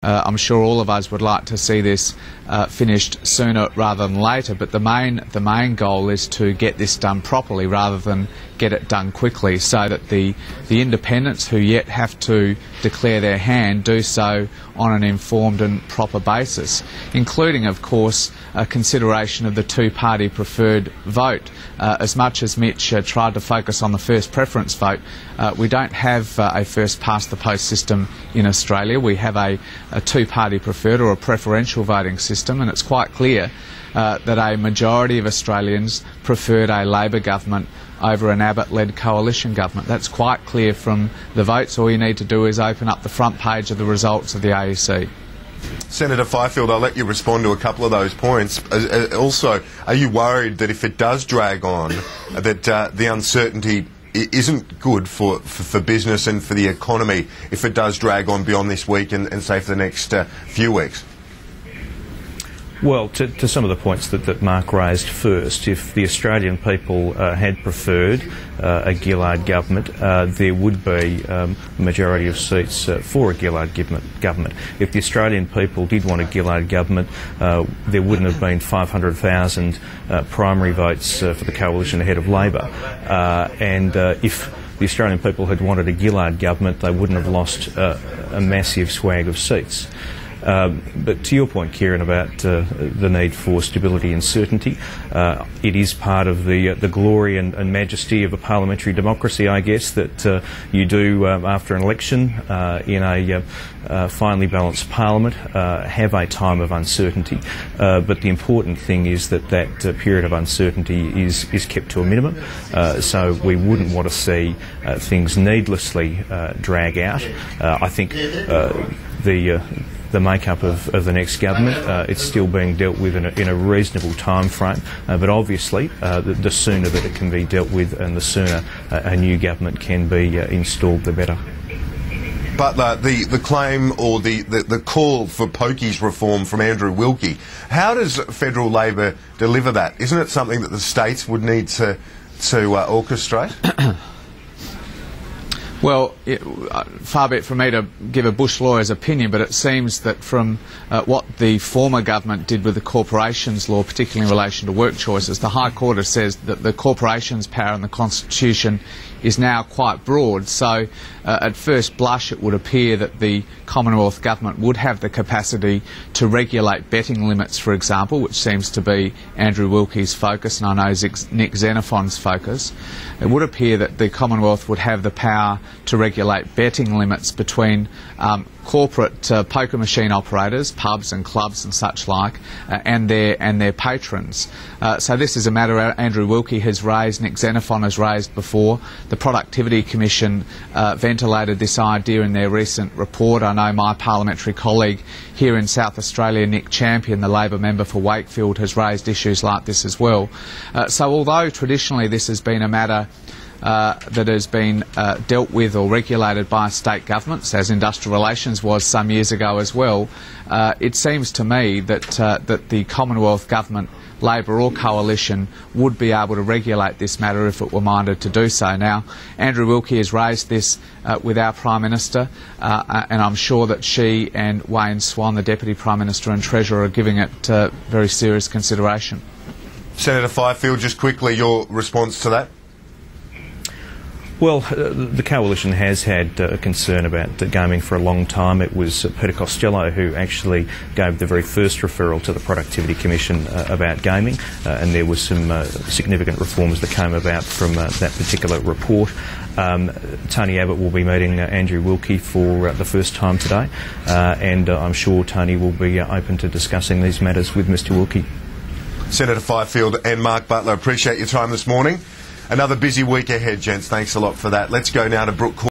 I'm sure all of us would like to see this finished sooner rather than later, but the main goal is to get this done properly rather than get it done quickly, so that the independents who yet have to declare their hand do so on an informed and proper basis, including, of course, a consideration of the two-party preferred vote. As much as Mitch tried to focus on the first preference vote, we don't have a first-past-the-post system in Australia. We have a two-party preferred or a preferential voting system, and it's quite clear that a majority of Australians preferred a Labor government over an Abbott-led coalition government. That's quite clear from the votes. All you need to do is open up the front page of the results of the AEC. Senator Fifield, I'll let you respond to a couple of those points. Also, are you worried that if it does drag on, that the uncertainty isn't good for business and for the economy if it does drag on beyond this week and say for the next few weeks? Well, to some of the points that Mark raised first, if the Australian people had preferred a Gillard government, there would be a majority of seats for a Gillard government. If the Australian people did want a Gillard government, there wouldn't have been 500,000 primary votes for the coalition ahead of Labor. And if the Australian people had wanted a Gillard government, they wouldn't have lost a massive swag of seats. But to your point, Kieran, about the need for stability and certainty, it is part of the glory and majesty of a parliamentary democracy, I guess, that you do, after an election in a finely balanced parliament, have a time of uncertainty. But the important thing is that period of uncertainty is kept to a minimum. So we wouldn't want to see things needlessly drag out. I think the makeup of the next government, it's still being dealt with in a reasonable time frame, but obviously the sooner that it can be dealt with and the sooner a new government can be installed, the better. Butler, the claim or the call for pokies reform from Andrew Wilkie, how does federal Labor deliver that? Isn't it something that the states would need to orchestrate? Well, far be it from me to give a Bush lawyer's opinion, but it seems that from what the former government did with the corporations law, particularly in relation to work choices, the High Court has said that the corporations power in the Constitution is now quite broad. So at first blush it would appear that the Commonwealth Government would have the capacity to regulate betting limits, for example, which seems to be Andrew Wilkie's focus and I know Nick Xenophon's focus. It would appear that the Commonwealth would have the power to regulate betting limits between corporate poker machine operators, pubs and clubs and such like, and their patrons. So this is a matter Andrew Wilkie has raised, Nick Xenophon has raised before. The Productivity Commission ventilated this idea in their recent report. I know my parliamentary colleague here in South Australia, Nick Champion, the Labor member for Wakefield, has raised issues like this as well. So although traditionally this has been a matter that has been dealt with or regulated by state governments, as industrial relations was some years ago as well, it seems to me that the Commonwealth Government, Labor or Coalition, would be able to regulate this matter if it were minded to do so. Now, Andrew Wilkie has raised this with our Prime Minister, and I'm sure that she and Wayne Swan, the Deputy Prime Minister and Treasurer, are giving it very serious consideration. Senator Fifield, just quickly, your response to that? Well, the Coalition has had a concern about gaming for a long time. It was Peter Costello who actually gave the very first referral to the Productivity Commission about gaming, and there were some significant reforms that came about from that particular report. Tony Abbott will be meeting Andrew Wilkie for the first time today, and I'm sure Tony will be open to discussing these matters with Mr Wilkie. Senator Fifield and Mark Butler, appreciate your time this morning. Another busy week ahead, gents. Thanks a lot for that. Let's go now to Brooke.